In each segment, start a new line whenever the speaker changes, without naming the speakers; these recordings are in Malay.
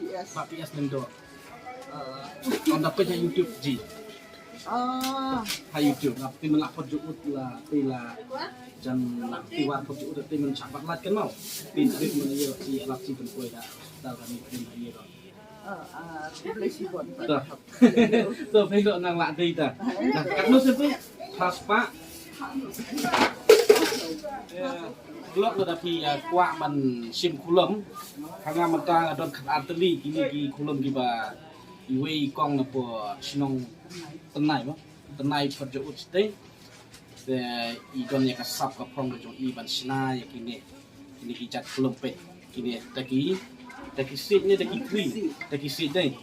PS.
4 PSនឹងទៅអនដល់ពេញ YouTube ជី hay YouTube là tin mình lạc phật dụ là vì là chân là tí hoàn phật dụ được tin mình chẳng bắt lát cái màu tin biết mình nhiều gì lạc gì phần quay đã đào ra mình tin nhiều rồi rồi phải độ năng lạ gì ta cắt nốt xem với paspa lúc đó thì qua mình sim kulum hàng mình ta đón khát ăn tali kini kulum kita iwe kong na po sinong tenai perjo utste de idon ya kasap ka pong jong iban sina ya kini kijat kulum pe kini taki sit ni taki sit dai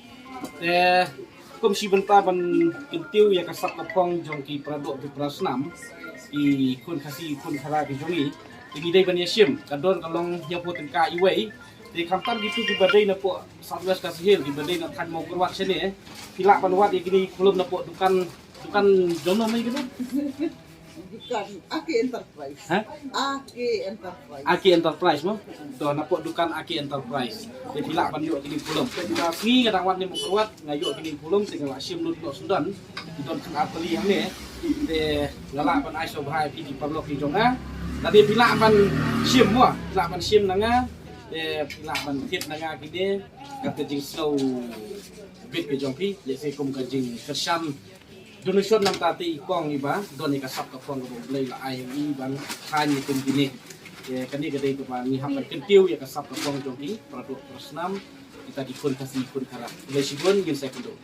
kom si benta ban kintiu ya kasap ka pong jong ki pradok di prasnam i kun kasi kun khara ki jongi tinggi dai ban yasim kadon kalong ya po tengka iwe di kampan gitu di badai na po Southwest Kasihil di badai na kan mau kerwat sini pila panwat ya gini kulum na po dukan jono mai gitu
Bukan Aki Enterprise.
Hah?
Aki Enterprise
mo to na po dukan Aki Enterprise di pila pan yo gini kulum kasi kadang wat ni mau kerwat ngayo gini kulum tinggal asim lut no Sudan di don kan ateli yang ni de ngala pan ai so bhai pi di parlok di jonga tadi pila pan sim mo pila pan sim nanga pila ban thiết naga kini kata jing slow bit ke jongpi jese kum ka jing kersan donation nam tati ikong iba doni ka sap ka pong ko blai la ai i ban khan ni kum kini kani ka dei ko pa ni hap kentiu ya ka sap ka pong jongpi produk prosnam kita dikun kasi kun kara blai sigon gin sekundo